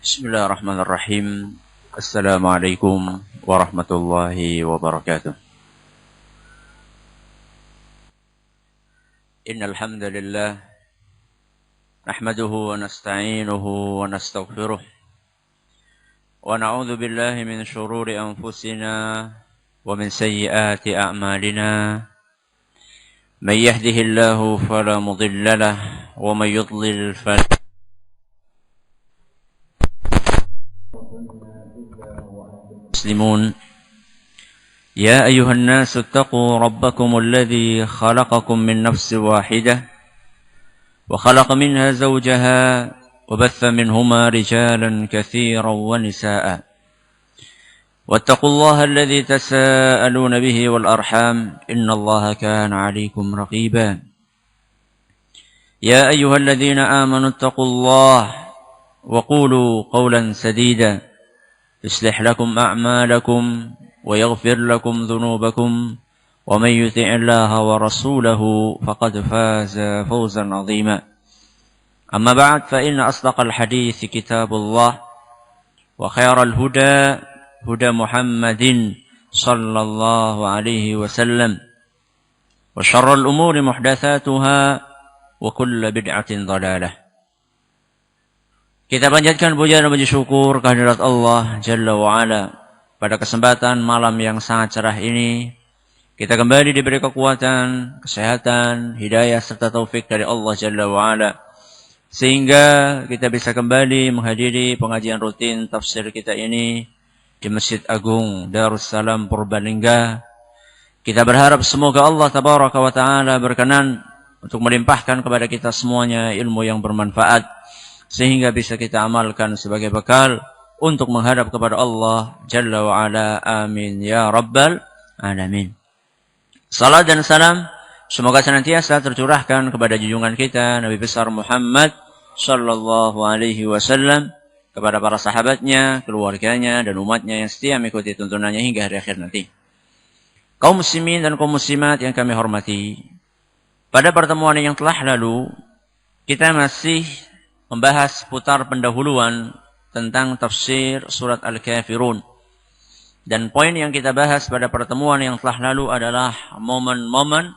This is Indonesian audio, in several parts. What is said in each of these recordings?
Bismillahirrahmanirrahim. Assalamualaikum warahmatullahi wabarakatuh. Innal hamdalillah nahmaduhu wa nasta'inuhu wa nastaghfiruh wa na'udzu billahi min shururi anfusina wa min sayyiati a'malina. Man yahdihillahu fala mudilla lahu wa man yudlil fala مسلمون. يا أيها الناس اتقوا ربكم الذي خلقكم من نفس واحدة وخلق منها زوجها وبث منهما رجالا كثيرا ونساء واتقوا الله الذي تساءلون به والأرحام إن الله كان عليكم رقيبا. يا أيها الذين آمنوا اتقوا الله وقولوا قولا سديدا يصلح لكم أعمالكم ويغفر لكم ذنوبكم ومن يطع الله ورسوله فقد فاز فوزا عظيما. أما بعد فإن أصدق الحديث كتاب الله وخير الهدى هدى محمد صلى الله عليه وسلم وشر الأمور محدثاتها وكل بدعة ضلالة. Kita panjatkan puja dan puji syukur kehadirat Allah Jalla wa'ala. Pada kesempatan malam yang sangat cerah ini, kita kembali diberi kekuatan, kesehatan, hidayah serta taufik dari Allah Jalla wa'ala, sehingga kita bisa kembali menghadiri pengajian rutin tafsir kita ini di Masjid Agung Darussalam Purbalingga. Kita berharap semoga Allah Tabaraka wa Ta'ala berkenan untuk melimpahkan kepada kita semuanya ilmu yang bermanfaat, sehingga bisa kita amalkan sebagai bekal untuk menghadap kepada Allah Jalla wa'ala. Amin ya Rabbal Alamin. Salat dan salam semoga senantiasa tercurahkan kepada junjungan kita Nabi besar Muhammad sallallahu alaihi wasallam, kepada para sahabatnya, keluarganya dan umatnya yang setia mengikuti tuntunannya hingga hari akhir nanti. Kaum muslimin dan kaum muslimat yang kami hormati, pada pertemuan yang telah lalu kita masih membahas putar pendahuluan tentang tafsir surat Al-Kafirun. Dan poin yang kita bahas pada pertemuan yang telah lalu adalah momen-momen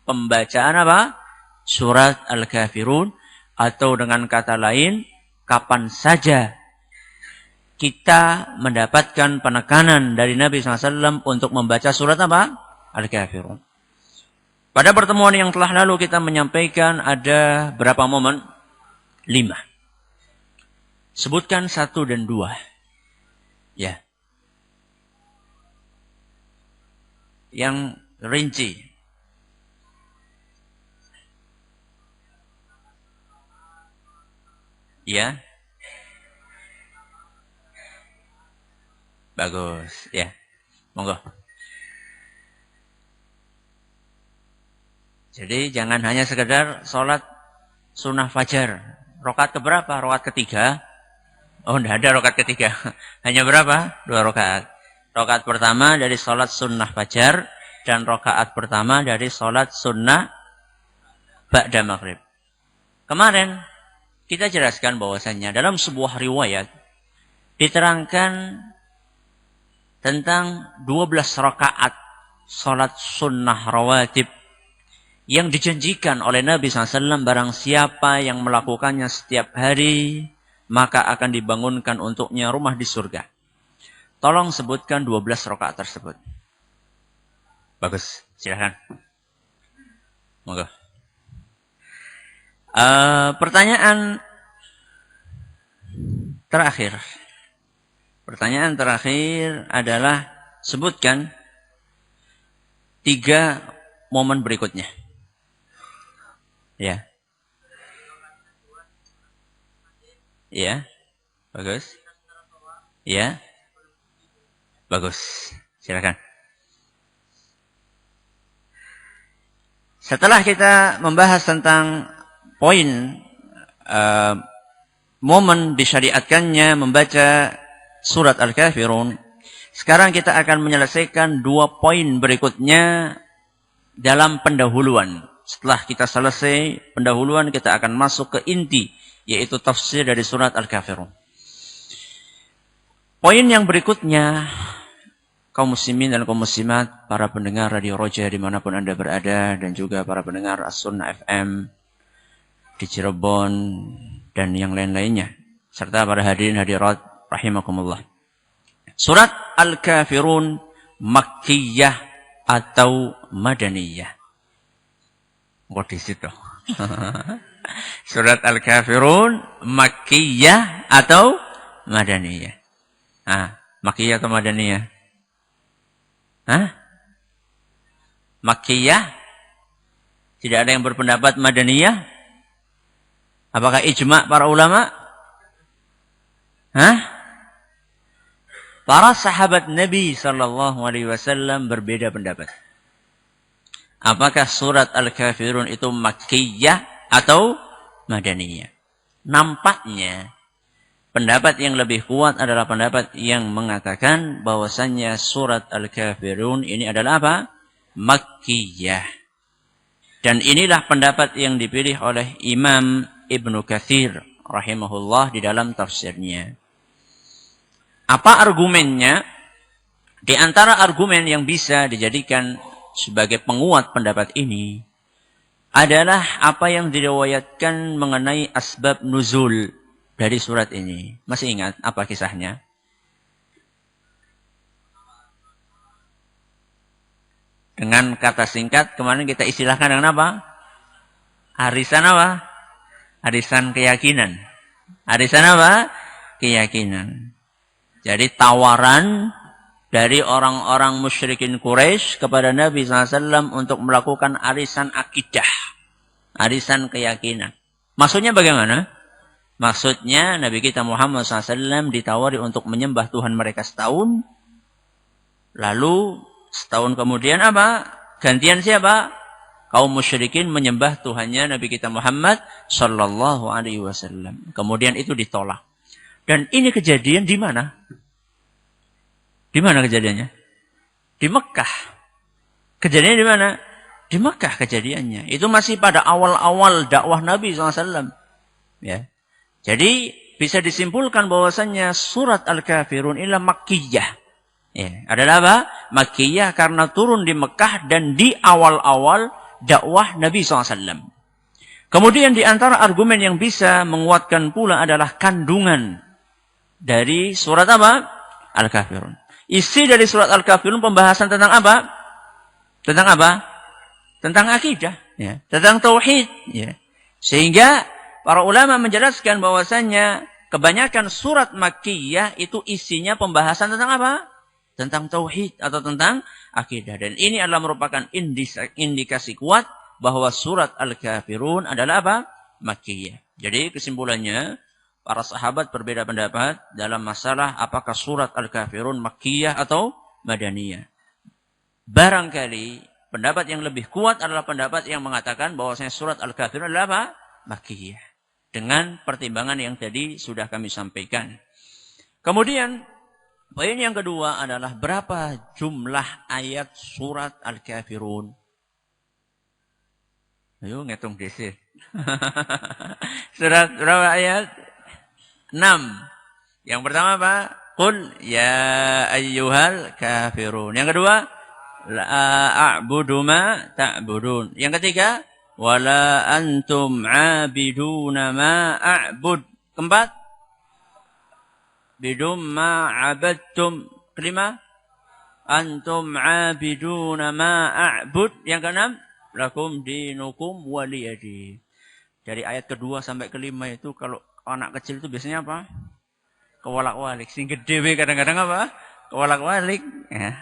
pembacaan apa? Surat Al-Kafirun, atau dengan kata lain, kapan saja kita mendapatkan penekanan dari Nabi SAW untuk membaca surat apa? Al-Kafirun. Pada pertemuan yang telah lalu kita menyampaikan ada berapa momen? 5. Sebutkan 1 dan 2. Ya. Yang rinci. Ya. Bagus, ya. Monggo. Jadi jangan hanya sekedar sholat sunnah fajar. Rakaat keberapa? Rakaat ketiga? Oh, tidak ada rakaat ketiga. Hanya berapa? 2 rakaat. Rakaat pertama dari sholat sunnah fajar dan rakaat pertama dari sholat sunnah ba'da maghrib. Kemarin kita jelaskan bahwasannya dalam sebuah riwayat diterangkan tentang 12 rakaat sholat sunnah rawatib yang dijanjikan oleh Nabi SAW, barang siapa yang melakukannya setiap hari, maka akan dibangunkan untuknya rumah di surga. Tolong sebutkan 12 rakaat tersebut. Bagus, silakan. Monggo. Pertanyaan terakhir. Pertanyaan terakhir adalah sebutkan 3 momen berikutnya. Ya. Ya. Bagus. Ya. Bagus. Silakan. Setelah kita membahas tentang poin momen disyariatkannya membaca surat Al-Kafirun, sekarang kita akan menyelesaikan 2 poin berikutnya dalam pendahuluan. Setelah kita selesai pendahuluan, kita akan masuk ke inti, yaitu tafsir dari surat Al-Kafirun. Poin yang berikutnya, kaum muslimin dan kaum muslimat, para pendengar Radio Roja dimanapun Anda berada, dan juga para pendengar As-Sunnah FM di Cirebon dan yang lain-lainnya, serta para hadirin hadirat rahimakumullah. Surat Al-Kafirun Makkiyah atau Madaniyah. Kok di situ? Surat Al-Kafirun Makkiyah atau Madaniyah. Makkiyah atau Madaniyah? Makkiyah? Tidak ada yang berpendapat Madaniyah? Apakah ijma' para ulama? Para sahabat Nabi SAW berbeda pendapat. Apakah surat Al-Kafirun itu Makkiyah atau Madaniyah? Nampaknya pendapat yang lebih kuat adalah pendapat yang mengatakan bahwasannya surat Al-Kafirun ini adalah apa? Makkiyah. Dan inilah pendapat yang dipilih oleh Imam Ibnu Katsir rahimahullah di dalam tafsirnya. Apa argumennya? Di antara argumen yang bisa dijadikan sebagai penguat pendapat ini adalah apa yang diriwayatkan mengenai asbab nuzul dari surat ini. Masih ingat apa kisahnya? Dengan kata singkat, kemarin kita istilahkan dengan apa? Arisan apa? Arisan keyakinan. Arisan apa? Keyakinan. Jadi tawaran dari orang-orang musyrikin Quraisy kepada Nabi SAW untuk melakukan arisan akidah. Arisan keyakinan. Maksudnya bagaimana? Maksudnya Nabi kita Muhammad SAW ditawari untuk menyembah Tuhan mereka setahun. Lalu setahun kemudian apa? Gantian siapa? Kaum musyrikin menyembah Tuhannya Nabi kita Muhammad SAW. Kemudian itu ditolak. Dan ini kejadian di mana? Di mana kejadiannya? Di Mekah. Kejadiannya di mana? Di Mekah kejadiannya. Itu masih pada awal-awal dakwah Nabi SAW. Ya. Jadi bisa disimpulkan bahwasannya surat Al-Kafirun inilah Makkiyah. Ya. Adalah apa? Makkiyah karena turun di Mekah dan di awal-awal dakwah Nabi SAW. Kemudian di antara argumen yang bisa menguatkan pula adalah kandungan dari surat apa? Al-Kafirun. Isi dari surat Al-Kafirun pembahasan tentang apa? Tentang apa? Tentang akidah, ya. Tentang tauhid, ya. Sehingga para ulama menjelaskan bahwasannya kebanyakan surat Makkiyah itu isinya pembahasan tentang apa? Tentang tauhid atau tentang akidah. Dan ini adalah merupakan indikasi kuat bahwa surat Al-Kafirun adalah apa? Makkiyah. Jadi kesimpulannya, para sahabat berbeda pendapat dalam masalah apakah surat Al-Kafirun Makkiyah atau Madaniyah. Barangkali pendapat yang lebih kuat adalah pendapat yang mengatakan bahwasanya surat Al-Kafirun adalah apa? Makkiyah. Dengan pertimbangan yang tadi sudah kami sampaikan. Kemudian poin yang kedua adalah berapa jumlah ayat surat Al-Kafirun? Ayo ngitung desi. Surat berapa ayat? 6. Yang pertama apa? Qul ya ayyuhal kafirun. Yang kedua, la a'budu ma ta'budun. Yang ketiga, wala antum 'abiduna ma a'bud. Keempat, bidum ma 'abadtum. Kelima, antum 'abiduna ma a'bud. Yang keenam, lakum dinukum waliyadi. Dari ayat kedua sampai kelima itu kalau anak kecil itu biasanya apa? Kewalak-walik. Sing gede kadang-kadang apa? Kewalak-walik. Ya.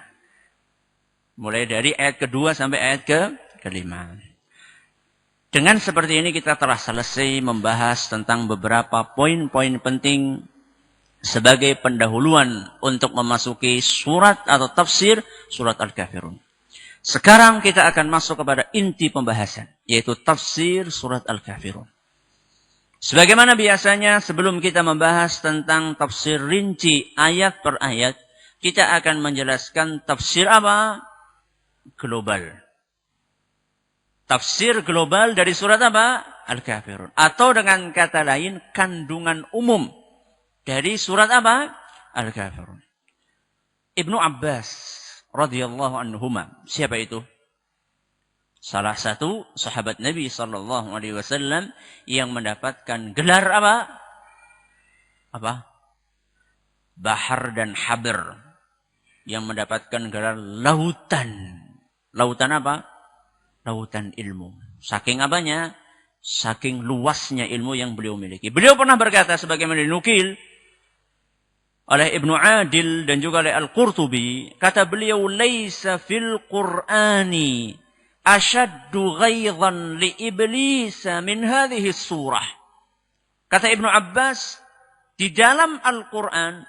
Mulai dari ayat kedua sampai ayat kelima. Dengan seperti ini kita telah selesai membahas tentang beberapa poin-poin penting sebagai pendahuluan untuk memasuki surat atau tafsir surat Al-Kafirun. Sekarang kita akan masuk kepada inti pembahasan, yaitu tafsir surat Al-Kafirun. Sebagaimana biasanya sebelum kita membahas tentang tafsir rinci ayat per ayat, kita akan menjelaskan tafsir apa? Global. Tafsir global dari surat apa? Al-Kafirun. Atau dengan kata lain, kandungan umum dari surat apa? Al-kafirun. Ibnu Abbas radhiyallahu anhuma. Siapa itu? Salah satu sahabat Nabi sallallahu alaihi wasallam yang mendapatkan gelar apa? Apa? Bahar dan Habr. Yang mendapatkan gelar lautan. Lautan apa? Lautan ilmu. Saking apanya? Saking luasnya ilmu yang beliau miliki. Beliau pernah berkata sebagaimana dinukil oleh Ibnu Adil dan juga oleh Al-Qurtubi, kata beliau, "Laisa fil Qur'ani ashaddu ghaidhan li iblis min hadhihi surah." Kata Ibnu Abbas, di dalam Al-Qur'an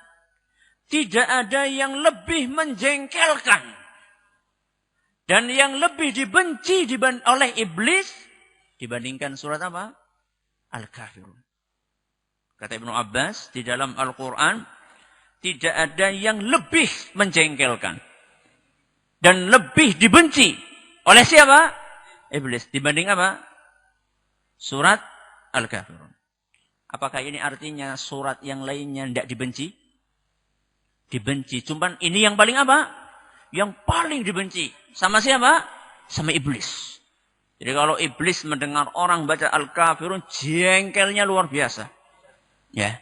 tidak ada yang lebih menjengkelkan dan yang lebih dibenci oleh iblis dibandingkan surat apa? Al-Kafirun. Kata Ibnu Abbas, di dalam Al-Qur'an tidak ada yang lebih menjengkelkan dan lebih dibenci oleh siapa? Iblis. Dibanding apa? Surat Al-Kafirun. Apakah ini artinya surat yang lainnya tidak dibenci? Dibenci. Cuman ini yang paling apa? Yang paling dibenci. Sama siapa? Sama iblis. Jadi kalau iblis mendengar orang baca Al-Kafirun, jengkelnya luar biasa. Ya.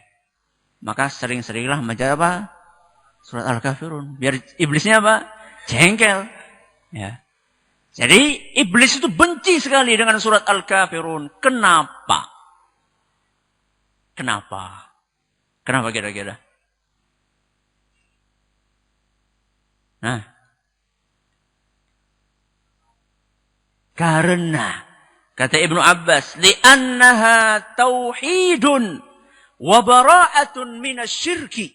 Maka sering-seringlah baca apa? Surat Al-Kafirun. Biar iblisnya apa? Jengkel. Ya. Jadi iblis itu benci sekali dengan surat Al-Kafirun. Kenapa? Kenapa? Kenapa kira-kira? Nah. Karena kata Ibnu Abbas, li'annaha tauhidun wa bara'atun minasyirki.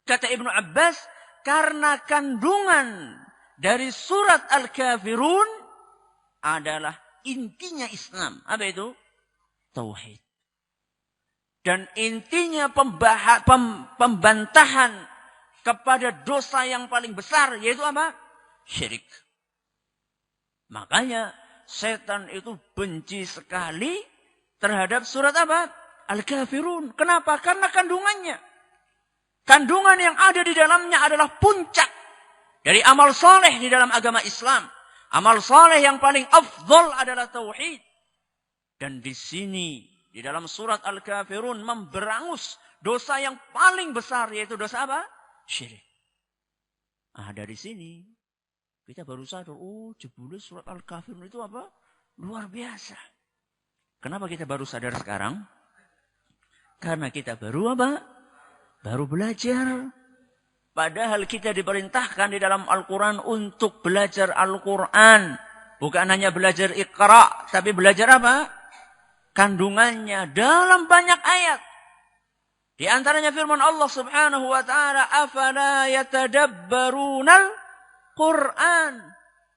Kata Ibnu Abbas, karena kandungan dari surat Al-Kafirun adalah intinya Islam. Apa itu? Tauhid. Dan intinya pembantahan kepada dosa yang paling besar, yaitu apa? Syirik. Makanya setan itu benci sekali terhadap surat apa? Al-Kafirun. Kenapa? Karena kandungannya. Kandungan yang ada di dalamnya adalah puncak dari amal soleh di dalam agama Islam. Amal soleh yang paling afdol adalah tauhid. Dan di sini, di dalam surat Al-Kafirun, memberangus dosa yang paling besar, yaitu dosa apa? Syirik. Nah, dari sini, kita baru sadar, oh, jebule surat Al-Kafirun itu apa? Luar biasa. Kenapa kita baru sadar sekarang? Karena kita baru apa? Baru belajar. Padahal kita diperintahkan di dalam Al-Quran untuk belajar Al-Quran. Bukan hanya belajar Iqra, tapi belajar apa? Kandungannya dalam banyak ayat. Di antaranya firman Allah Subhanahu wa taala, "Afala yatadabbarunal Qur'an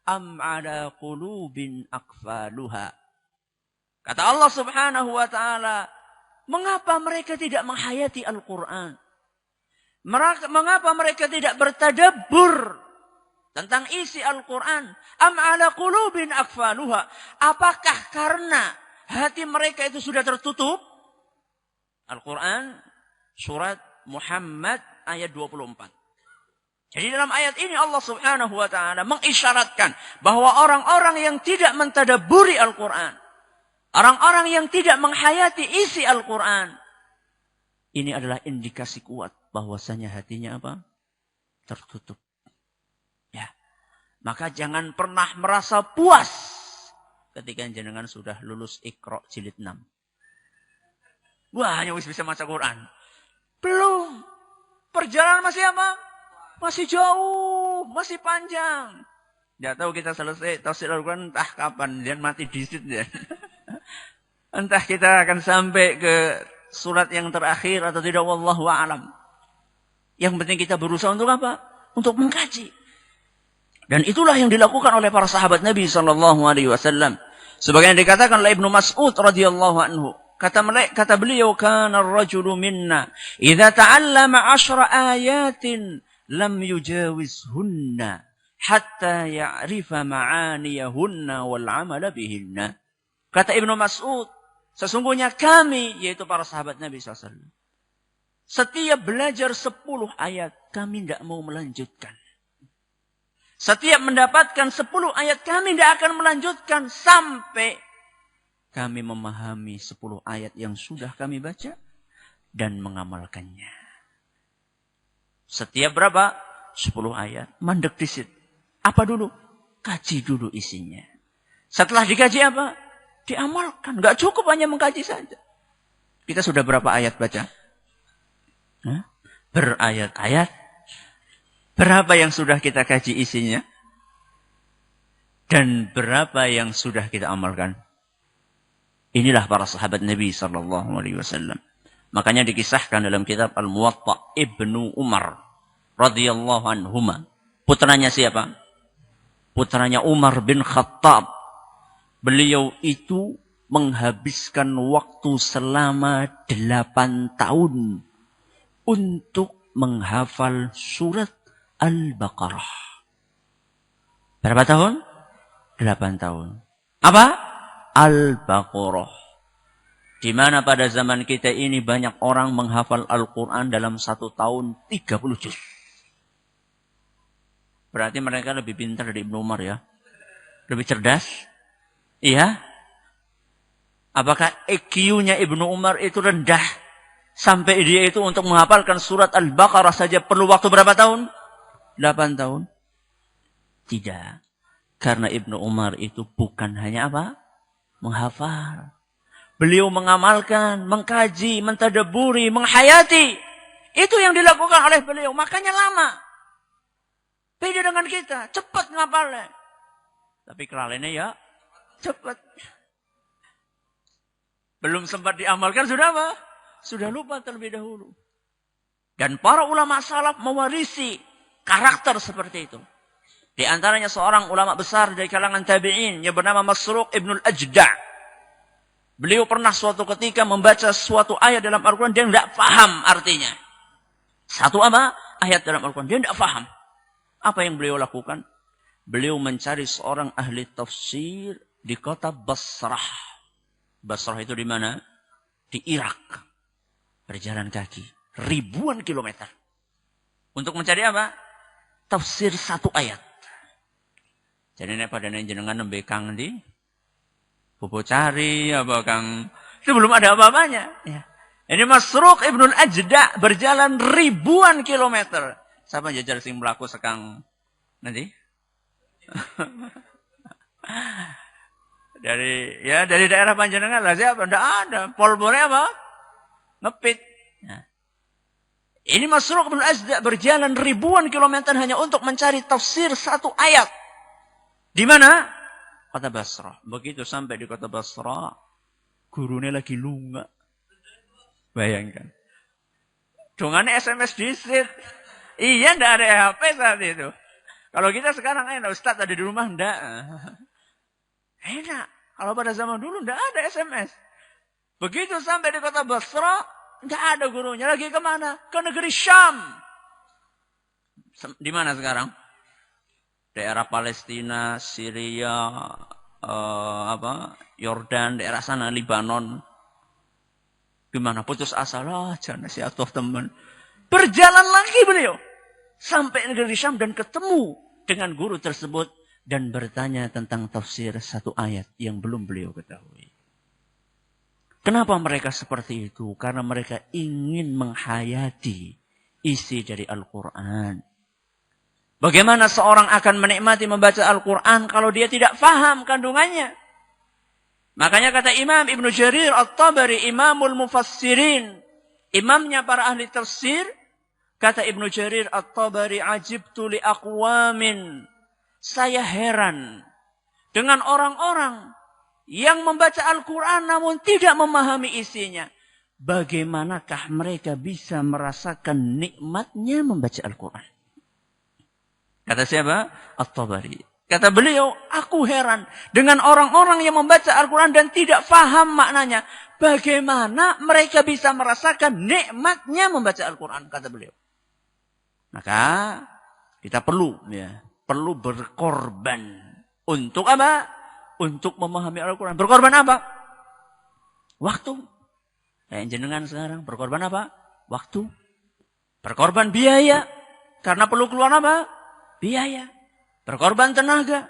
am 'ala qulubin aqfaluha." Kata Allah Subhanahu wa taala, mengapa mereka tidak menghayati Al-Quran? Mengapa mereka tidak bertadabbur tentang isi Al-Quran? Am ala qulubin aqfaluha. Apakah karena hati mereka itu sudah tertutup? Al-Quran surat Muhammad ayat 24. Jadi dalam ayat ini Allah Subhanahu wa taala mengisyaratkan bahwa orang-orang yang tidak mentadabburi Al-Quran, orang-orang yang tidak menghayati isi Al-Quran, ini adalah indikasi kuat bahwasanya hatinya apa? Tertutup. Ya. Maka jangan pernah merasa puas ketika jenengan sudah lulus Iqra jilid 6. Wah, hanya bisa baca Quran. Belum. Perjalanan masih apa? Masih jauh, masih panjang. Tidak tahu kita selesai tafsir Al-Quran entah kapan, dan mati di situ. Entah kita akan sampai ke surat yang terakhir atau tidak, wallahu a'lam. Yang penting kita berusaha untuk apa? Untuk mengkaji. Dan itulah yang dilakukan oleh para sahabat Nabi sallallahu alaihi wasallam. Sebagaimana dikatakan oleh Ibnu Mas'ud radhiyallahu anhu. Kata beliau, kana ar-rajulu minna idza ta'allama 10 ayatin lam yujawizhunna hatta ya'rifa ma'aniyahunna wal 'amala bihinna. Kata Ibnu Mas'ud, sesungguhnya kami, yaitu para sahabat Nabi SAW, Setiap belajar 10 ayat, kami tidak mau melanjutkan. Setiap mendapatkan 10 ayat, kami tidak akan melanjutkan sampai kami memahami 10 ayat yang sudah kami baca dan mengamalkannya. Setiap berapa? 10 ayat. Mandek disit. Apa dulu? Kaji dulu isinya. Setelah dikaji apa? Diamalkan. Gak cukup hanya mengkaji saja. Kita sudah berapa ayat baca? Berayat-ayat. Berapa yang sudah kita kaji isinya? Dan berapa yang sudah kita amalkan? Inilah para sahabat Nabi SAW. Makanya dikisahkan dalam kitab Al-Muwatta Ibnu Umar radhiyallahu anhuma. Putranya siapa? Putranya Umar bin Khattab. Beliau itu menghabiskan waktu selama 8 tahun untuk menghafal surat Al-Baqarah. Berapa tahun? 8 tahun. Apa? Al-Baqarah. Di mana pada zaman kita ini banyak orang menghafal Al-Quran dalam 1 tahun 30 juz. Berarti mereka lebih pintar dari Ibnu Umar ya? Lebih cerdas? Iya? Apakah IQ-nya Ibnu Umar itu rendah? Sampai dia itu untuk menghafalkan surat Al-Baqarah saja perlu waktu berapa tahun? 8 tahun. Tidak. Karena Ibnu Umar itu bukan hanya apa? Menghafal. Beliau mengamalkan, mengkaji, mentadaburi, menghayati. Itu yang dilakukan oleh beliau. Makanya lama. Beda dengan kita. Cepat ngapalnya. Tapi kelalaiannya ya cepat. Belum sempat diamalkan sudah apa? Sudah lupa terlebih dahulu. Dan para ulama salaf mewarisi karakter seperti itu. Di antaranya seorang ulama besar dari kalangan tabi'in yang bernama Masruq ibnul Ajda'. Beliau pernah suatu ketika membaca suatu ayat dalam Al-Quran, dia tidak paham artinya. Satu apa? Ayat dalam Al-Quran, dia tidak paham. Apa yang beliau lakukan? Beliau mencari seorang ahli tafsir di kota Basrah. Basrah itu di mana? Di Irak. Berjalan kaki. Ribuan kilometer. Untuk mencari apa? Tafsir 1 ayat. Jadi ini pada jenengan nembe kang di bobo cari apa kang. Itu belum ada apa-apanya. Ya. Ini Masruq ibnul Ajda' berjalan ribuan kilometer. Siapa jajal sing melaku sekang nanti? dari daerah panjenengan lah siapa? Tidak ada. Polbornya apa? Ngepit. Nah. Ini Masruq bin Ajda' berjalan ribuan kilometer hanya untuk mencari tafsir 1 ayat. Di mana? Kota Basrah. Begitu sampai di kota Basrah, gurunya lagi lunga. Bayangkan. Dongannya SMS disit. Iya, tidak ada HP saat itu. Kalau kita sekarang enak, Ustaz ada di rumah, enggak. Enak. Kalau pada zaman dulu enggak ada SMS. Begitu sampai di kota Basra, enggak ada gurunya. Lagi kemana? Ke negeri Syam. Di mana sekarang? Daerah Palestina, Syria, Yordan, daerah sana, Libanon. Gimana? Putus asa lah, jangan si atuh teman. Berjalan lagi beliau. Sampai negeri Syam dan ketemu dengan guru tersebut. Dan bertanya tentang tafsir 1 ayat yang belum beliau ketahui. Kenapa mereka seperti itu? Karena mereka ingin menghayati isi dari Al-Quran. Bagaimana seorang akan menikmati membaca Al-Quran kalau dia tidak faham kandungannya? Makanya kata Imam Ibnu Jarir At-Tabari, Imamul Mufassirin, imamnya para ahli tafsir, kata Ibnu Jarir At-Tabari, ajibtu li aqwamin. Saya heran dengan orang-orang yang membaca Al-Quran namun tidak memahami isinya. Bagaimanakah mereka bisa merasakan nikmatnya membaca Al-Quran? Kata siapa? At-Tabari. Kata beliau, aku heran dengan orang-orang yang membaca Al-Quran dan tidak faham maknanya. Bagaimana mereka bisa merasakan nikmatnya membaca Al-Quran? Kata beliau. Maka kita perlu berkorban. Untuk apa? Untuk memahami Al-Quran. Berkorban apa? Waktu. Kayak jenengan sekarang. Berkorban apa? Waktu. Berkorban biaya. Karena perlu keluar apa? Biaya. Berkorban tenaga.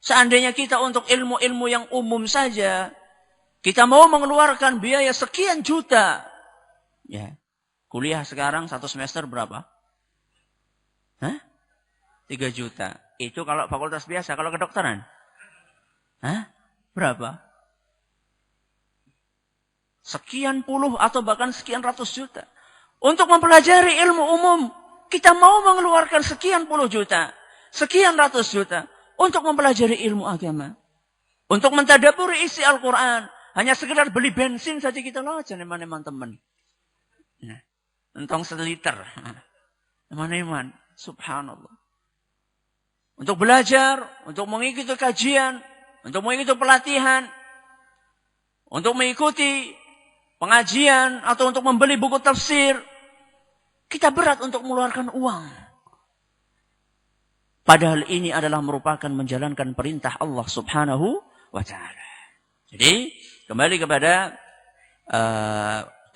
Seandainya kita untuk ilmu-ilmu yang umum saja, kita mau mengeluarkan biaya sekian juta. Ya. Kuliah sekarang 1 semester berapa? 3 juta. Itu kalau fakultas biasa. Kalau kedokteran? Berapa? Sekian puluh atau bahkan sekian ratus juta. Untuk mempelajari ilmu umum, kita mau mengeluarkan sekian puluh juta, sekian ratus juta untuk mempelajari ilmu agama. Untuk mentadaburi isi Al-Quran. Hanya sekedar beli bensin saja kita loh, eman-eman teman. Nah, entong 1 liter. Eman-eman, subhanallah. Untuk belajar, untuk mengikuti kajian, untuk mengikuti pelatihan, untuk mengikuti pengajian, atau untuk membeli buku tafsir, kita berat untuk mengeluarkan uang. Padahal ini adalah merupakan menjalankan perintah Allah subhanahu wa ta'ala. Jadi, kembali kepada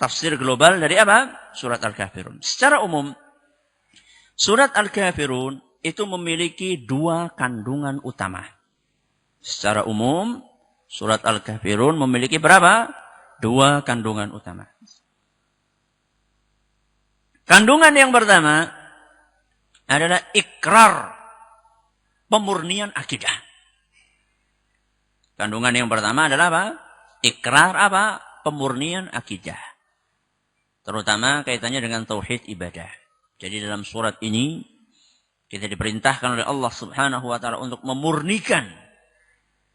tafsir global dari apa? Surat Al-Kafirun. Secara umum, surat Al-Kafirun itu memiliki 2 kandungan utama. Secara umum, surat Al-Kafirun memiliki berapa? 2 kandungan utama. Kandungan yang pertama adalah ikrar, pemurnian akidah. Kandungan yang pertama adalah apa? Ikrar apa? Pemurnian akidah. Terutama kaitannya dengan tauhid ibadah. Jadi dalam surat ini, kita diperintahkan oleh Allah subhanahu wa ta'ala untuk memurnikan,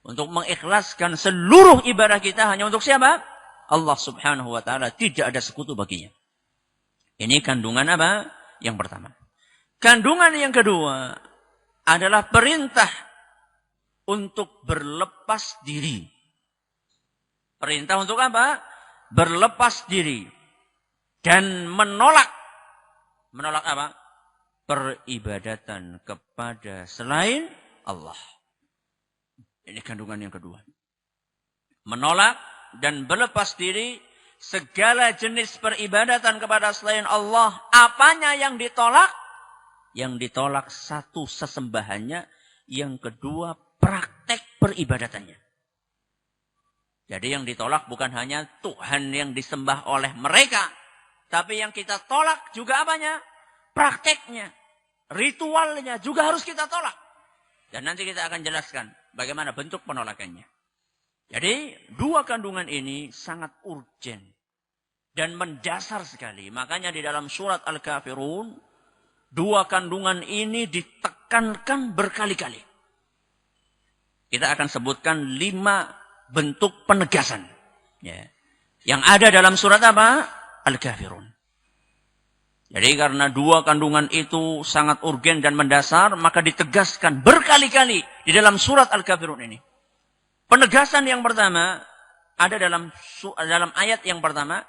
untuk mengikhlaskan seluruh ibadah kita hanya untuk siapa? Allah subhanahu wa ta'ala, tidak ada sekutu baginya. Ini kandungan apa? Yang pertama. Kandungan yang kedua adalah perintah untuk berlepas diri. Perintah untuk apa? Berlepas diri. Dan menolak. Menolak apa? Peribadatan kepada selain Allah. Ini kandungan yang kedua. Menolak dan berlepas diri segala jenis peribadatan kepada selain Allah. Apanya yang ditolak? Yang ditolak satu, sesembahannya. Yang kedua, praktek peribadatannya. Jadi yang ditolak bukan hanya Tuhan yang disembah oleh mereka. Tapi yang kita tolak juga apanya? Prakteknya, ritualnya juga harus kita tolak. Dan nanti kita akan jelaskan bagaimana bentuk penolakannya. Jadi 2 kandungan ini sangat urgen dan mendasar sekali. Makanya di dalam surat Al-Kafirun, 2 kandungan ini ditekankan berkali-kali. Kita akan sebutkan 5 bentuk penegasan. Ya. Yang ada dalam surat apa? Al-Kafirun. Jadi karena 2 kandungan itu sangat urgen dan mendasar, maka ditegaskan berkali-kali di dalam surat Al-Kafirun ini. Penegasan yang pertama ada dalam ayat yang pertama,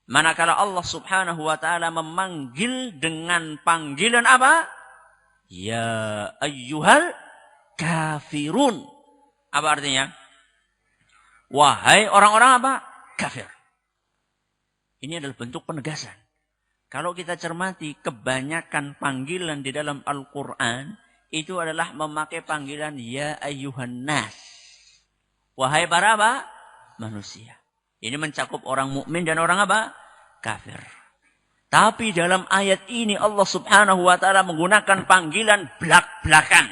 manakala Allah subhanahu wa ta'ala memanggil dengan panggilan apa? Ya ayyuhal kafirun. Apa artinya? Wahai orang-orang apa? Kafir. Ini adalah bentuk penegasan. Kalau kita cermati, kebanyakan panggilan di dalam Al-Quran, itu adalah memakai panggilan ya ayyuhan nas. Wahai para apa? Manusia. Ini mencakup orang mukmin dan orang apa? Kafir. Tapi dalam ayat ini Allah subhanahu wa ta'ala menggunakan panggilan belak-belakan.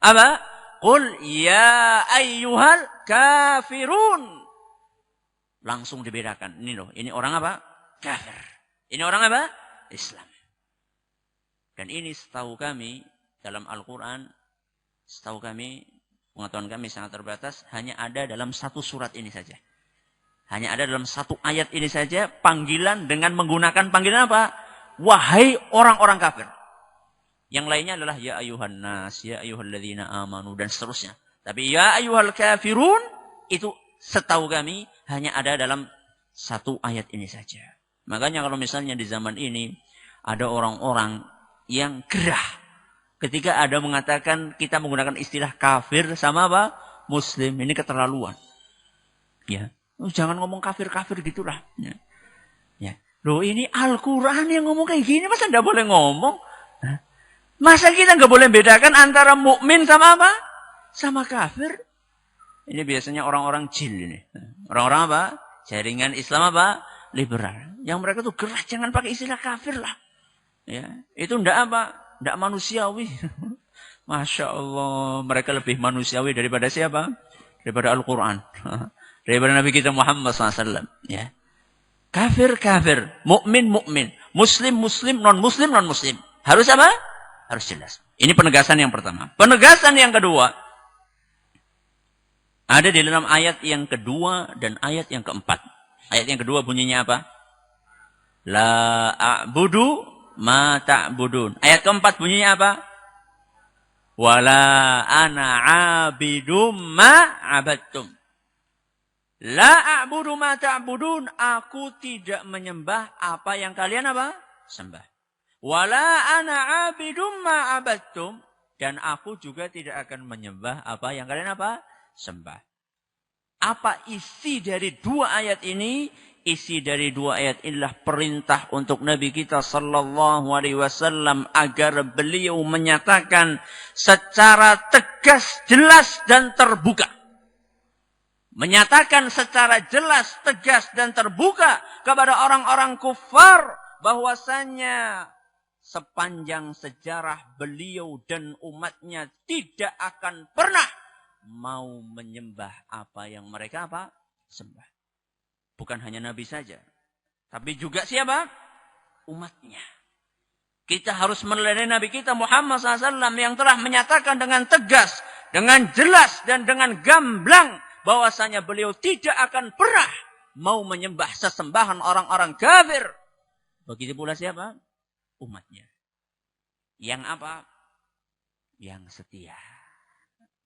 Apa? Qul ya ayyuhal kafirun. Langsung dibedakan. Ini loh, ini orang apa? Kafir. Ini orang apa? Islam. Dan ini setahu kami dalam Al-Quran, setahu kami, pengetahuan kami sangat terbatas, hanya ada dalam 1 surat ini saja. Hanya ada dalam 1 ayat ini saja panggilan dengan menggunakan panggilan apa? Wahai orang-orang kafir. Yang lainnya adalah ya ayyuhan nas, ya ayyuhalladzina amanu dan seterusnya. Tapi ya ayyuhal kafirun itu setahu kami hanya ada dalam 1 ayat ini saja. Makanya kalau misalnya di zaman ini ada orang-orang yang gerah ketika ada mengatakan kita menggunakan istilah kafir sama apa? Muslim. Ini keterlaluan. Ya. Jangan ngomong kafir-kafir gitulah. Ya. Ya. Loh ini Al-Quran yang ngomong kayak gini, masa nggak boleh ngomong? Masa kita nggak boleh bedakan antara mukmin sama apa? Sama kafir. Ini biasanya orang-orang jil ini. Orang-orang apa? Jaringan Islam apa? Liberal. Yang mereka tuh gerak, jangan pakai istilah kafir lah. Ya, itu ndak apa? Ndak manusiawi. Masya Allah, mereka lebih manusiawi daripada siapa? Daripada Al-Quran. Daripada Nabi kita Muhammad SAW. Ya. Kafir, kafir. Mukmin, mukmin. Muslim, muslim. Non-muslim, non-muslim. Harus apa? Harus jelas. Ini penegasan yang pertama. Penegasan yang kedua. Ada di dalam ayat yang kedua dan ayat yang keempat. Ayat yang kedua bunyinya apa? La a'budu ma ta'budun. Ayat keempat bunyinya apa? Wala ana abidum ma abadtum. La a'budu ma ta'budun. Aku tidak menyembah apa yang kalian apa? Sembah. Wala ana abidum ma abadtum. Dan aku juga tidak akan menyembah apa yang kalian apa? Sembah. Apa isi dari dua ayat ini? Isi dari dua ayat inilah perintah untuk Nabi kita sallallahu alaihi wasallam agar beliau menyatakan secara tegas, jelas dan terbuka. Menyatakan secara jelas, tegas dan terbuka kepada orang-orang kufar bahwasanya sepanjang sejarah beliau dan umatnya tidak akan pernah mau menyembah apa yang mereka apa? Sembah. Bukan hanya Nabi saja. Tapi juga siapa? Umatnya. Kita harus meneladani Nabi kita Muhammad SAW yang telah menyatakan dengan tegas, dengan jelas dan dengan gamblang bahwasanya beliau tidak akan pernah mau menyembah sesembahan orang-orang kafir. Begitu pula siapa? Umatnya. Yang apa? Yang setia.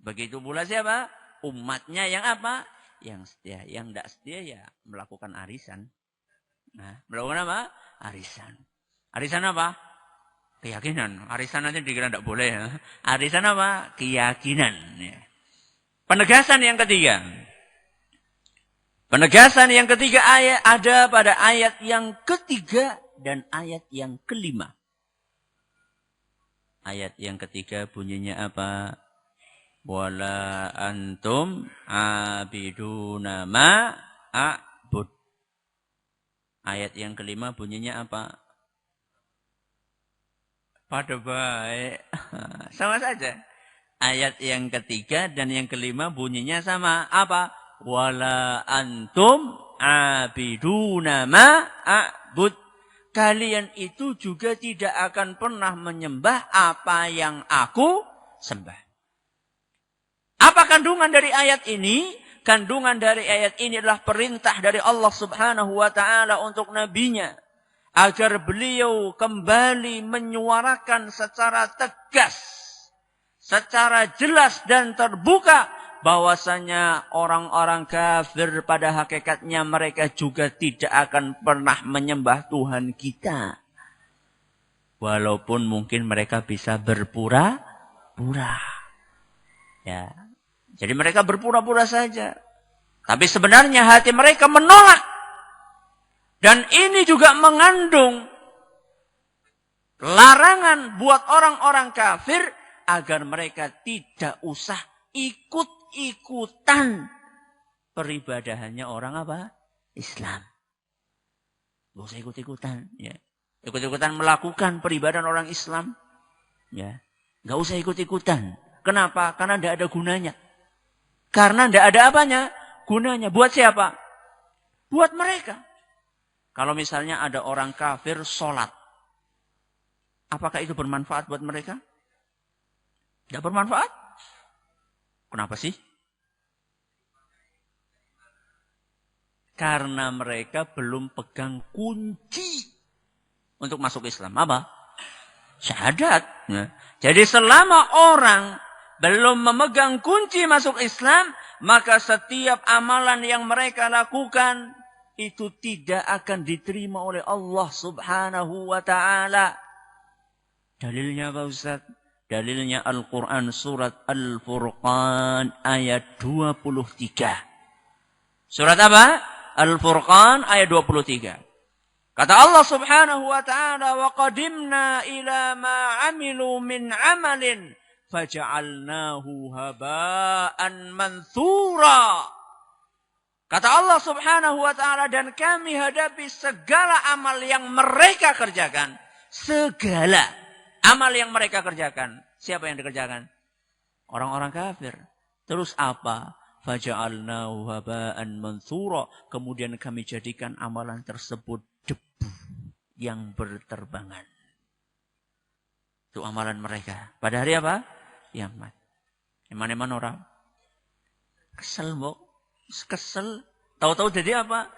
Begitu pula siapa? Umatnya yang apa? Yang setia. Yang tidak setia ya melakukan arisan. Nah, melakukan apa? Arisan. Arisan apa? Keyakinan. Arisan aja dikira tidak boleh. Ya. Arisan apa? Keyakinan. Ya. Penegasan yang ketiga. Penegasan yang ketiga ayat ada pada ayat yang ketiga dan ayat yang kelima. Ayat yang ketiga bunyinya apa? Wala antum abiduna ma a'bud. Ayat yang kelima bunyinya apa? Pada baik. Sama saja. Ayat yang ketiga dan yang kelima bunyinya sama. Apa? Wala antum abiduna ma a'bud. Kalian itu juga tidak akan pernah menyembah apa yang aku sembah. Apa kandungan dari ayat ini? Kandungan dari ayat ini adalah perintah dari Allah Subhanahu wa ta'ala untuk nabinya. Agar beliau kembali menyuarakan secara tegas, secara jelas dan terbuka. Bahwasanya orang-orang kafir pada hakikatnya mereka juga tidak akan pernah menyembah Tuhan kita. Walaupun mungkin mereka bisa berpura-pura. Ya. Jadi mereka berpura-pura saja. Tapi sebenarnya hati mereka menolak. Dan ini juga mengandung larangan buat orang-orang kafir agar mereka tidak usah ikut-ikutan peribadahannya orang apa? Islam. Gak usah ikut-ikutan. Ya. Ikut-ikutan melakukan peribadahan orang Islam. Ya. Gak usah ikut-ikutan. Kenapa? Karena tidak ada gunanya. Karena tidak ada apanya? Gunanya. Buat siapa? Buat mereka. Kalau misalnya ada orang kafir sholat. Apakah itu bermanfaat buat mereka? Tidak bermanfaat? Kenapa sih? Karena mereka belum pegang kunci untuk masuk Islam. Apa? Syahadat. Ya. Jadi selama orang belum memegang kunci masuk Islam, maka setiap amalan yang mereka lakukan itu tidak akan diterima oleh Allah Subhanahu wa ta'ala. Dalilnya apa Ustaz? Dalilnya Al-Quran surat Al-Furqan ayat 23. Surat apa? Al-Furqan ayat 23. Kata Allah Subhanahu wa taala, "Wa qadimna ila ma 'amilu min 'amalin faja'alnahu haba'an manthura." Kata Allah Subhanahu wa taala, dan kami hadapi segala amal yang mereka kerjakan. Segala amal yang mereka kerjakan. Siapa yang dikerjakan? Orang-orang kafir. Terus apa? Faja'alnahu haba'an manthura. Kemudian kami jadikan amalan tersebut debu yang berterbangan. Itu amalan mereka. Pada hari apa? Kiamat. Eman-eman orang. Kesel, Mbok. Kesel. Tahu-tahu jadi apa?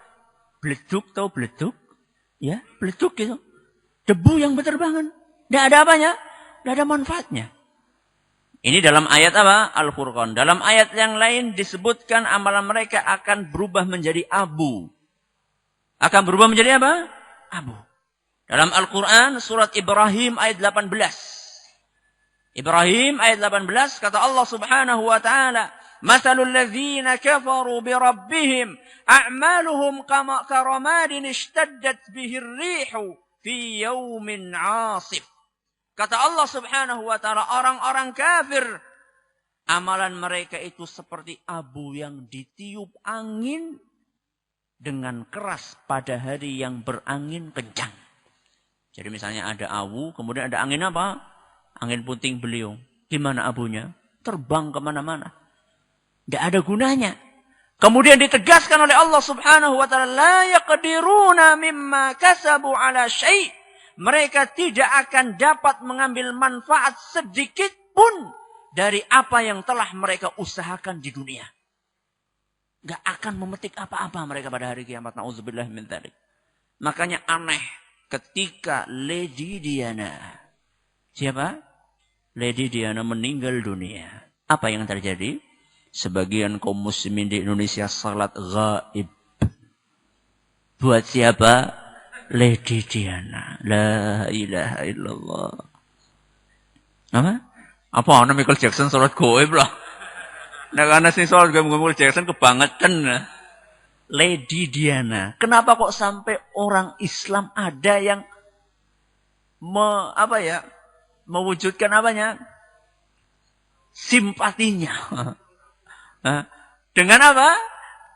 Bleduk, tahu bleduk? Ya, bleduk gitu. Debu yang berterbangan. Tidak ada apanya? Tidak ada manfaatnya. Ini dalam ayat apa? Al-Furqan. Dalam ayat yang lain disebutkan amalan mereka akan berubah menjadi abu. Akan berubah menjadi apa? Abu. Dalam Al-Quran surat Ibrahim ayat 18. Ibrahim ayat 18 kata Allah Subhanahu wa taala, "Matsalul ladzina kafaru bi rabbihim a'maluhum kama karamadin ishtaddat bihi ar-rihu fi yaumin 'asif." Kata Allah Subhanahu wa taala, orang-orang kafir amalan mereka itu seperti abu yang ditiup angin dengan keras pada hari yang berangin kencang. Jadi misalnya ada awu, kemudian ada angin apa? Angin puting beliung. Gimana abunya? Terbang kemana-mana. Tidak ada gunanya. Kemudian ditegaskan oleh Allah Subhanahu wa taala, la yaqdiruna mimma kasabu ala syai'. Mereka tidak akan dapat mengambil manfaat sedikit pun dari apa yang telah mereka usahakan di dunia. Gak akan memetik apa-apa mereka pada hari kiamat. Na'udzubillah min dzalik. Makanya aneh ketika Lady Diana. Siapa? Lady Diana meninggal dunia. Apa yang terjadi? Sebagian kaum muslimin di Indonesia salat gaib. Buat siapa? Lady Diana. La ilaha illallah. Apa ana Michael Jackson salat gaib lah. Nek ana sing salat gaib Michael Jackson kebangetan. Lady Diana. Kenapa kok sampai orang Islam ada yang mewujudkan apanya? Simpatinya. Dengan apa?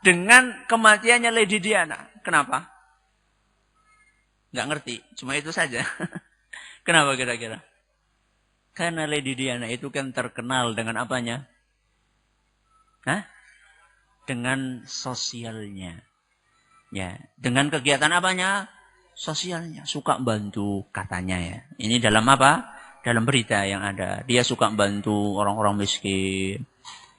Dengan kematiannya Lady Diana. Kenapa? Nggak ngerti. Cuma itu saja. Kenapa kira-kira? Karena Lady Diana itu kan terkenal dengan apanya? Dengan sosialnya. Ya, dengan kegiatan apanya? Sosialnya. Suka bantu katanya ya. Ini dalam apa? Dalam berita yang ada. Dia suka bantu orang-orang miskin.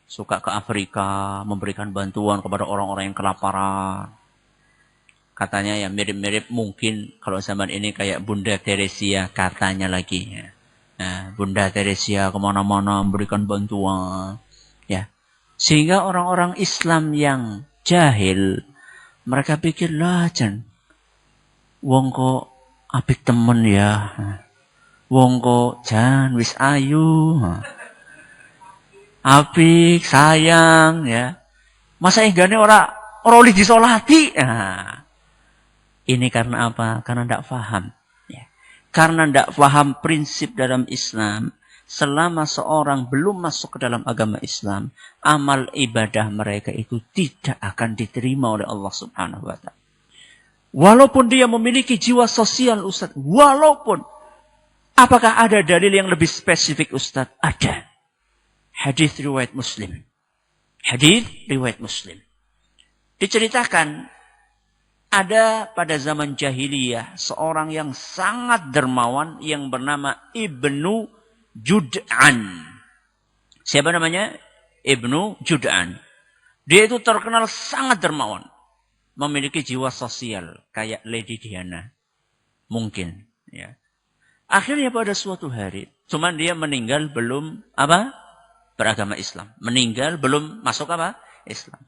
Suka ke Afrika. Memberikan bantuan kepada orang-orang yang kelaparan. Katanya ya mirip-mirip mungkin kalau zaman ini kayak Bunda Teresia katanya lagi. Ya. Nah, Bunda Teresia kemana-mana memberikan bantuan. Ya. Sehingga orang-orang Islam yang jahil. Mereka pikir lah Jan. Wong kok apik temen ya. Wong kok Jan wis ayu. Apik sayang ya. Masa enggane ora oleh disolati. Nah. Ini karena apa? Karena tidak paham. Ya. Karena tidak paham prinsip dalam Islam. Selama seorang belum masuk ke dalam agama Islam, amal ibadah mereka itu tidak akan diterima oleh Allah Subhanahu wa ta'ala. Walaupun dia memiliki jiwa sosial, Ustaz. Walaupun. Apakah ada dalil yang lebih spesifik, Ustaz? Ada. Hadis riwayat Muslim. Hadis riwayat Muslim. Diceritakan, ada pada zaman jahiliyah seorang yang sangat dermawan yang bernama Ibnu Jud'an. Siapa namanya? Ibnu Jud'an. Dia itu terkenal sangat dermawan. Memiliki jiwa sosial kayak Lady Diana. Mungkin. Ya. Akhirnya pada suatu hari. Cuman dia meninggal belum beragama Islam. Meninggal belum masuk Islam.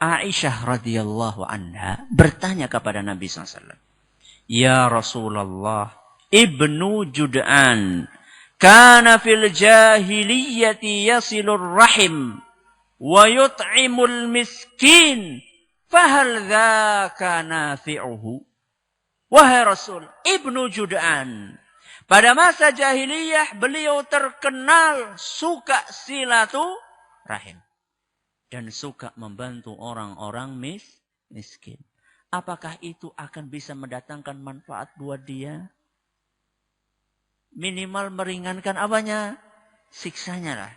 Aisyah radhiyallahu anha bertanya kepada Nabi SAW. Ya Rasulullah, Ibnu Jud'an kana fil jahiliyati yasilur rahim wa yut'imul miskin fahal dzaka nafi'uhu. Wahai Rasul, Ibnu Jud'an. Pada masa jahiliyah beliau terkenal suka silaturahim. Dan suka membantu orang-orang miskin. Apakah itu akan bisa mendatangkan manfaat buat dia? Minimal meringankan apanya? Siksanya lah.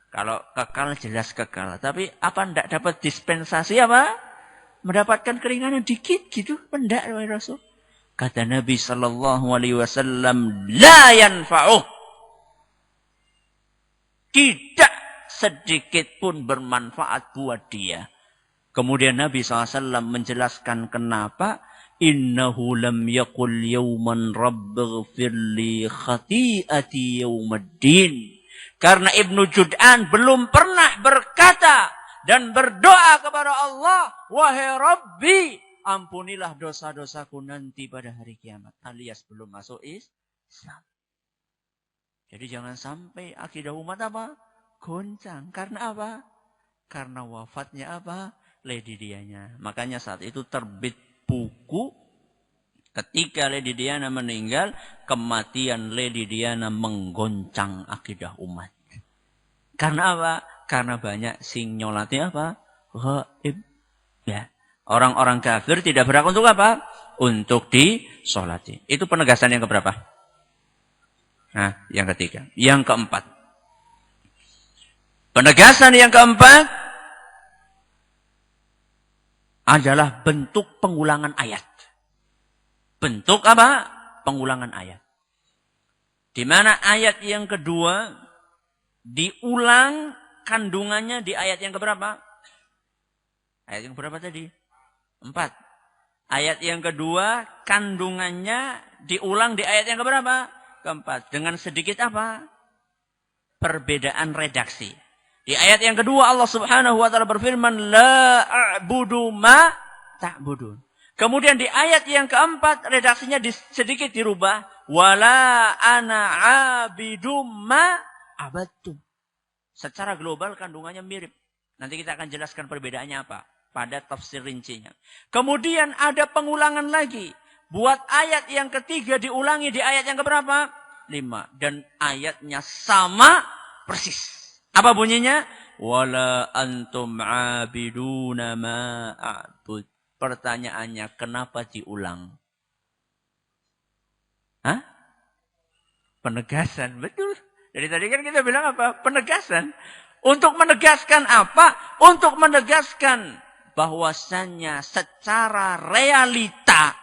Kalau kekal jelas kekal. Tapi apa tidak dapat dispensasi apa? Mendapatkan keringanan dikit gitu. Tidak, wahai Rasul. Kata Nabi SAW, la yanfa'uh. Tidak sedikit pun bermanfaat buat dia. Kemudian Nabi SAW menjelaskan kenapa. Innahu lam yaqul yawman rabbighfirli khati'ati yawmaddin. Karena Ibnu Jud'an belum pernah berkata dan berdoa kepada Allah, wahai Rabbi, ampunilah dosa-dosaku nanti pada hari kiamat. Alias belum masuk Islam. Jadi jangan sampai akidah umat apa? Goncang. Karena apa? Karena wafatnya apa? Lady Diana. Makanya saat itu terbit buku. Ketika Lady Diana meninggal, kematian Lady Diana menggoncang akidah umat. Karena apa? Karena banyak sing nyolatnya apa? Gaib. Ya. Orang-orang kafir tidak berhak untuk apa? Untuk disolati. Itu penegasan yang keberapa? Nah, yang ketiga. Yang keempat. Penegasan yang keempat adalah bentuk pengulangan ayat. Bentuk apa? Pengulangan ayat. Di mana ayat yang kedua diulang kandungannya di ayat yang keberapa? Ayat yang berapa tadi? 4. Ayat yang kedua kandungannya diulang di ayat yang keberapa? Keempat. Dengan sedikit apa? Perbedaan redaksi. Di ayat yang kedua Allah Subhanahu wa taala berfirman, la a'budu ma ta'budun. Kemudian di ayat yang keempat redaksinya sedikit dirubah, wala ana 'abidum ma abadtum. Secara global kandungannya mirip. Nanti kita akan jelaskan perbedaannya apa pada tafsir rincinya. Kemudian ada pengulangan lagi. Buat ayat yang ketiga diulangi di ayat yang keberapa? 5. Dan ayatnya sama persis. Apa bunyinya? Wala antum abiduna ma a'bud. Pertanyaannya, kenapa diulang? Hah? Penegasan, betul. Dari tadi kan kita bilang apa? Penegasan. Untuk menegaskan apa? Untuk menegaskan bahwasannya secara realita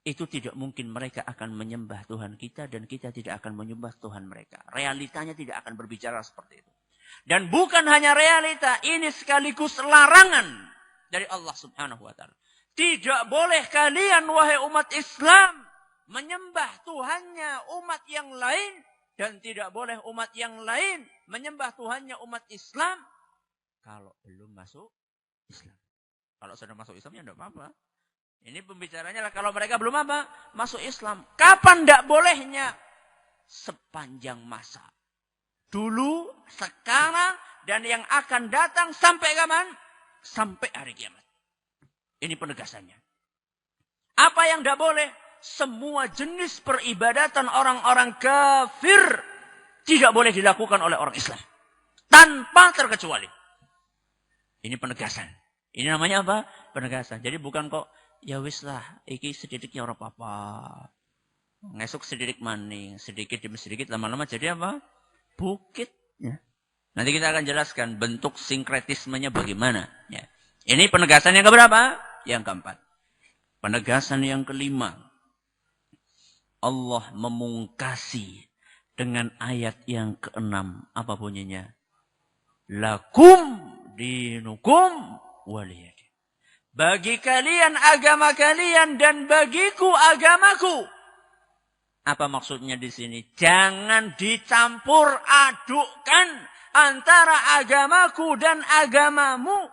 itu tidak mungkin mereka akan menyembah Tuhan kita dan kita tidak akan menyembah Tuhan mereka. Realitanya tidak akan berbicara seperti itu. Dan bukan hanya realita, ini sekaligus larangan dari Allah Subhanahu wa taala. Tidak boleh kalian wahai umat Islam menyembah Tuhannya umat yang lain dan tidak boleh umat yang lain menyembah Tuhannya umat Islam kalau belum masuk Islam. Kalau sudah masuk Islam ya tidak apa-apa. Ini pembicaranya lah kalau mereka belum apa? Masuk Islam. Kapan tidak bolehnya? Sepanjang masa. Dulu, sekarang, dan yang akan datang sampai kapan? Sampai hari kiamat. Ini penegasannya. Apa yang tidak boleh? Semua jenis peribadatan orang-orang kafir tidak boleh dilakukan oleh orang Islam. Tanpa terkecuali. Ini penegasan. Ini namanya apa? Penegasan. Jadi bukan kok ya wis lah, iki sedikitnya ora apa-apa. Ngesuk sedikit maning, sedikit demi sedikit lama-lama jadi apa? Bukit. Ya. Nanti kita akan jelaskan bentuk sinkretismenya bagaimana. Ya. Ini penegasan yang keberapa? Yang keempat. Penegasan yang kelima. Allah memungkasi dengan ayat yang keenam. Apa bunyinya? Lakum dinukum waliyadin. Bagi kalian agama kalian dan bagiku agamaku. Apa maksudnya di sini? Jangan dicampur adukkan antara agamaku dan agamamu.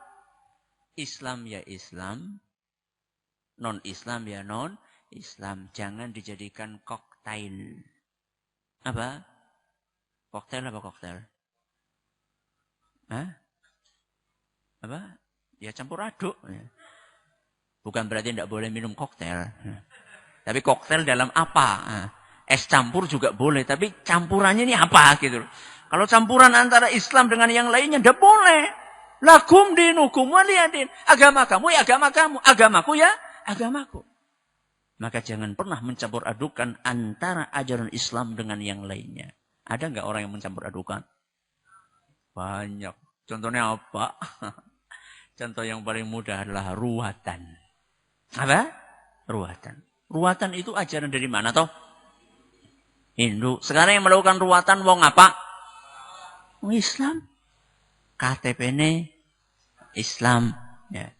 Islam ya Islam, non-Islam ya non-Islam. Jangan dijadikan koktail. Apa? Koktail apa koktail? Hah? Apa? Ya campur aduk. Bukan berarti tidak boleh minum koktail. Tapi koktail dalam apa? Es campur juga boleh, tapi campurannya ini apa gitu. Kalau campuran antara Islam dengan yang lainnya tidak boleh. Lakum dinukum waliyadin. Agama kamu ya agama kamu, agamaku ya agamaku. Maka jangan pernah mencampur adukan antara ajaran Islam dengan yang lainnya. Ada nggak orang yang mencampur adukan? Banyak. Contohnya apa? Contoh yang paling mudah adalah ruwatan. Apa? Ruwatan. Ruwatan itu ajaran dari mana toh? Hindu. Sekarang yang melakukan ruwatan wong apa? Wong Islam. KTP-nya Islam. Ya.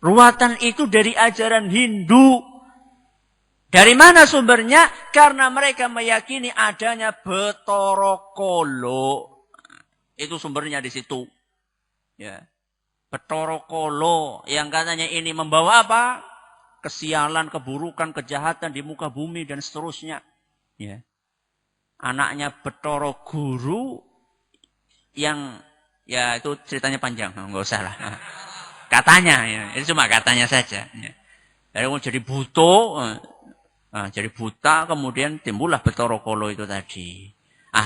Ruwatan itu dari ajaran Hindu. Dari mana sumbernya? Karena mereka meyakini adanya Bathara Kala. Itu sumbernya di situ. Ya. Bathara Kala yang katanya ini membawa apa? Kesialan, keburukan, kejahatan di muka bumi dan seterusnya. Ya. Anaknya Bathara Guru yang ya itu ceritanya panjang, enggak usah lah. Katanya ya, itu cuma katanya saja. Ya. Jadi jadi buta, kemudian timbullah Bathara Kala itu tadi.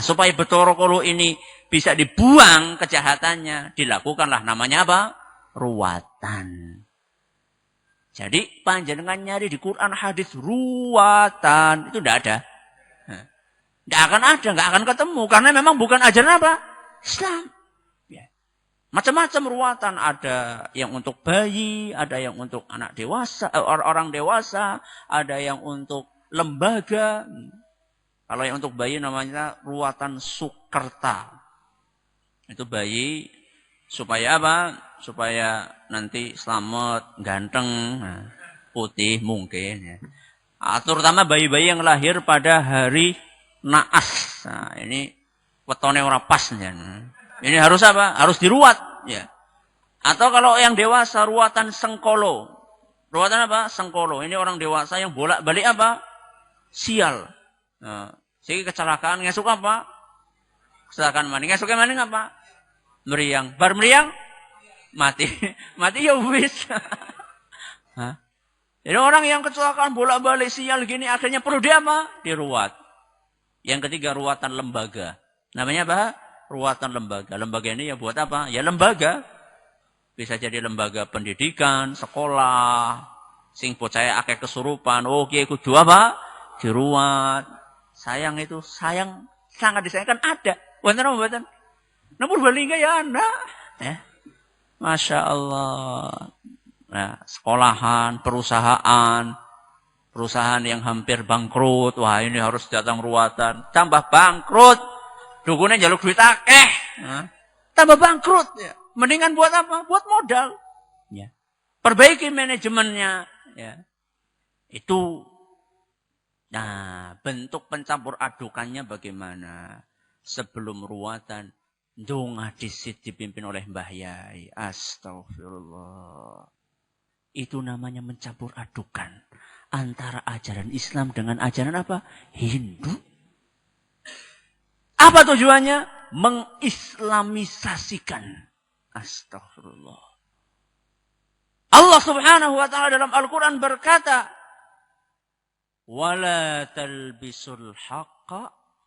Supaya Bathara Kala ini bisa dibuang kejahatannya, dilakukanlah namanya apa? Ruwatan. Jadi panjenengan nyari di Quran hadis ruwatan itu tidak ada. Tidak akan ada, nggak akan ketemu karena memang bukan ajaran apa? Islam. Ya. Macam-macam ruwatan, ada yang untuk bayi, ada yang untuk anak dewasa, orang dewasa, ada yang untuk lembaga. Kalau yang untuk bayi namanya ruwatan Sukerta. Itu bayi supaya apa? Supaya nanti selamat, ganteng, putih mungkin. Ya. Terutama bayi-bayi yang lahir pada hari Naas. Nah, ini wetone ora pas. Ya. Ini harus apa? Harus diruat. Ya. Atau kalau yang dewasa, ruwatan Sengkolo. Ruwatan apa? Sengkolo. Ini orang dewasa yang bolak-balik apa? Sial. Nah, jadi kecelakaan ngesuk apa? Kecelakaan maning. Ngesuknya maning apa? Meriang. Bar meriang? Mati. Mati ya wis. Jadi orang yang kecelakaan bolak-balik sial gini akhirnya perlu dia apa? Diruat. Yang ketiga ruwatan lembaga. Namanya apa? Ruwatan lembaga. Lembaga ini ya buat apa? Ya lembaga. Bisa jadi lembaga pendidikan, sekolah. Sing bocah akeh kesurupan. Oh, kiye kudu apa? Diruat. Sayang itu, sayang sangat disayangkan ada. Wonten apa mboten? Namun balingga ya anak. Ya. Masya Allah. Nah, sekolahan, perusahaan yang hampir bangkrut. Wah, ini harus datang ruwatan. Tambah bangkrut. Dukunnya jaluk duit akeh. Tambah bangkrut. Ya. Mendingan buat apa? Buat modal. Ya. Perbaiki manajemennya. Ya. Itu. Nah, bentuk pencampur adukannya bagaimana? Sebelum ruwatan. Donga disit dipimpin oleh Mbah Yai. Astagfirullah. Itu namanya mencampur adukan. Antara ajaran Islam dengan ajaran apa? Hindu. Apa tujuannya? Mengislamisasikan. Astagfirullah. Allah subhanahu wa ta'ala dalam Al-Quran berkata, وَلَا تَلْبِسُوا الْحَقَّ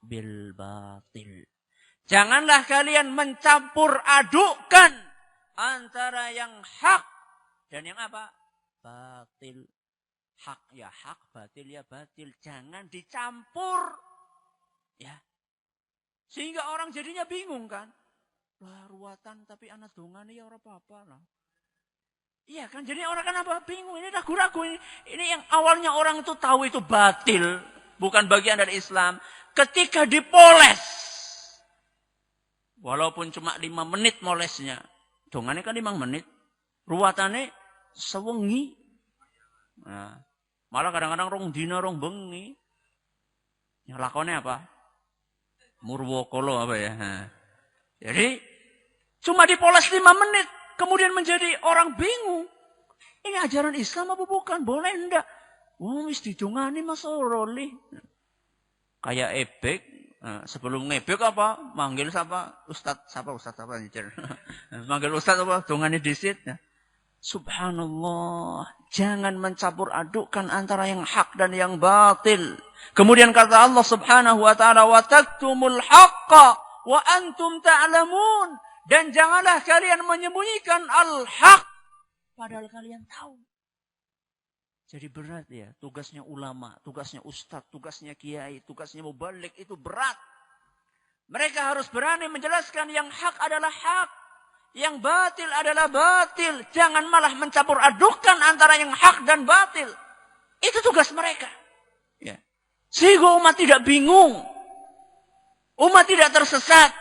بِالْبَاطِلِ. Janganlah kalian mencampur adukkan antara yang hak dan yang apa? Batil. Hak ya hak, batil ya batil. Jangan dicampur. Ya. Sehingga orang jadinya bingung kan. Wah, ruwatan tapi anak dongane ya ora apa-apa lah. Iya kan, jadi orang kan apa? Bingung, ini ragu-ragu. Ini yang awalnya orang itu tahu itu batil. Bukan bagian dari Islam. Ketika dipoles. Walaupun cuma 5 menit molesnya. Dongane kan 5 menit. Ruwatannya sewengi. Nah, malah kadang-kadang rong dina rong bengi. Yang lakonnya apa? Murwokolo apa ya. Nah. Jadi cuma dipoles 5 menit. Kemudian menjadi orang bingung. Ini ajaran Islam apa bukan? Boleh enggak? Wah, wis didongani Mas Oroli. Kayak ebek. Nah, sebelum ngebek apa? Manggil siapa? Ustaz apa nih? Manggil Ustaz apa? Dongani disit. Nah. Subhanallah. Jangan mencampur adukkan antara yang hak dan yang batil. Kemudian kata Allah Subhanahu wa taala, "Wa taktumul haqqa wa antum ta'lamun." Dan janganlah kalian menyembunyikan al-haq padahal kalian tahu. Jadi berat ya, tugasnya ulama, tugasnya ustadz, tugasnya kiai, tugasnya mubalik itu berat. Mereka harus berani menjelaskan yang hak adalah hak, yang batil adalah batil. Jangan malah mencampur adukan antara yang hak dan batil. Itu tugas mereka. Ya. Sehingga umat tidak bingung. Umat tidak tersesat.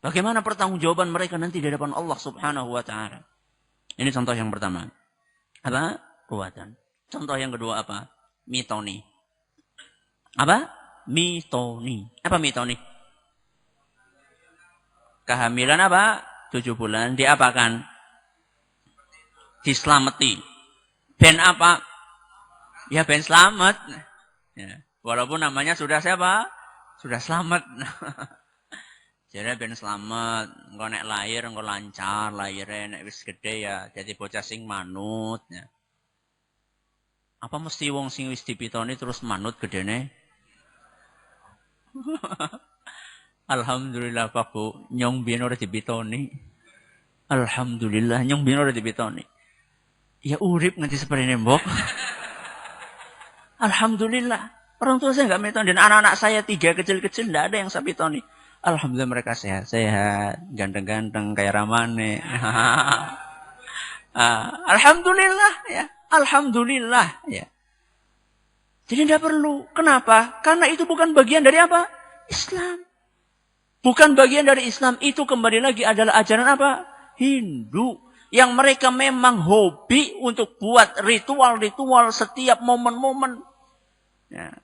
Bagaimana pertanggungjawaban mereka nanti di hadapan Allah Subhanahu wa taala? Ini contoh yang pertama. Apa? Kuatan. Contoh yang kedua apa? Mitoni. Apa? Mitoni. Apa mitoni? Kehamilan apa? 7 bulan. Diapakan? Diselamati. Ben apa? Ya ben selamat. Ya. Walaupun namanya sudah siapa? Sudah selamat. Jadi ben selamat. Engko nek lahir engko lancar, lahirnya nek wis gede ya jadi bocah sing manut ya. Apa mesti wong sing wis dipitoni terus manut gedene? Alhamdulillah Pak Bu, nyong biyen ora dipitoni. Alhamdulillah nyong biyen ora dipitoni. Ya urip nganti seperti mbok. Alhamdulillah. Orang tua saya enggak mitoni dan anak-anak saya 3 kecil-kecil enggak ada yang saya pitoni. Alhamdulillah mereka sehat-sehat, ganteng-ganteng kayak Ramane. Alhamdulillah ya. Alhamdulillah ya. Jadi tidak perlu. Kenapa? Karena itu bukan bagian dari apa? Islam. Bukan bagian dari Islam. Itu kembali lagi adalah ajaran apa? Hindu. Yang mereka memang hobi untuk buat ritual-ritual setiap momen-momen. Ya.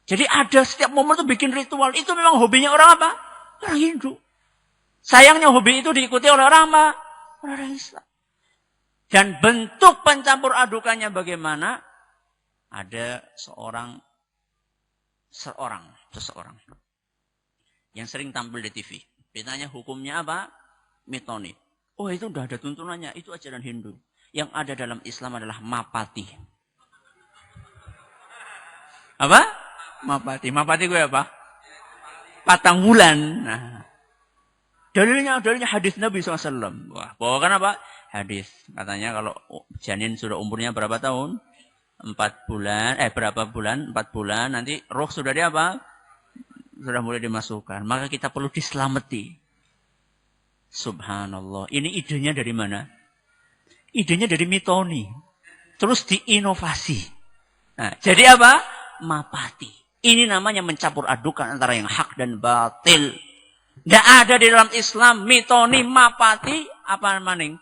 Jadi ada setiap momen itu bikin ritual. Itu memang hobinya orang apa? Orang Hindu. Sayangnya hobi itu diikuti oleh orang apa? Orang Islam. Dan bentuk pencampur adukannya bagaimana? Ada seseorang yang sering tampil di TV. Ditanya hukumnya apa? Mitoni. Oh itu udah ada tuntunannya. Itu ajaran Hindu. Yang ada dalam Islam adalah mapati. Apa? Mapati. Mapati gue apa? Patang bulan. Nah. Dalilnya hadis Nabi SAW. Wah, bawakan apa? Hadis. Katanya kalau janin sudah umurnya berapa tahun? 4 bulan. Berapa bulan? 4 bulan. Nanti roh sudah di apa? Sudah mulai dimasukkan. Maka kita perlu diselamati. Subhanallah. Ini idenya dari mana? Idenya dari mitoni. Terus diinovasi. Nah, jadi apa? Mapati. Ini namanya mencampur adukan antara yang hak dan batil. Tidak ada di dalam Islam mitoni, mapati, apa maning?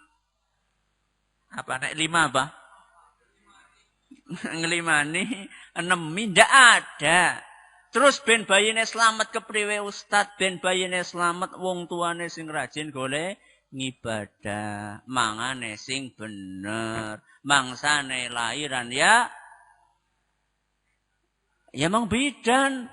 Apa nek 5 apa? 5 nih, 6 tidak ada. Terus ben bayine slamet kepriwe Ustaz, ben bayine slamet wong tuane sing rajin golek ngibadah, mangane sing bener, mangsane lahiran ya mang bidan.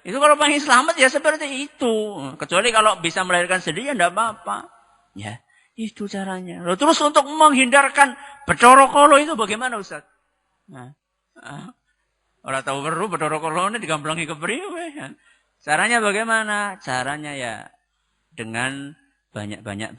Itu kalau pengen selamat ya seperti itu. Kecuali kalau bisa melahirkan sendiri ya tidak apa-apa. Ya, itu caranya. Loh, terus untuk menghindarkan bedorokolo itu bagaimana Ustaz? Orang tahu perlu bedorokolo ini digamplangi ke priwe. Caranya bagaimana? Caranya ya dengan banyak-banyak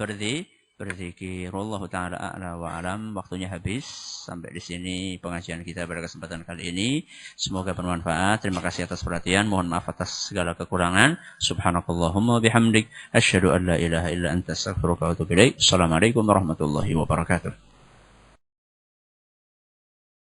berzikir. Wallahu ta'ala a'la wa alam. Waktunya habis. Sampai di sini pengajian kita pada kesempatan kali ini. Semoga bermanfaat. Terima kasih atas perhatian. Mohon maaf atas segala kekurangan. Subhanakallahumma bihamdik. Asyhadu an la ilaha illa anta astaghfiruka wa atubu ilaik. Assalamualaikum warahmatullahi wabarakatuh.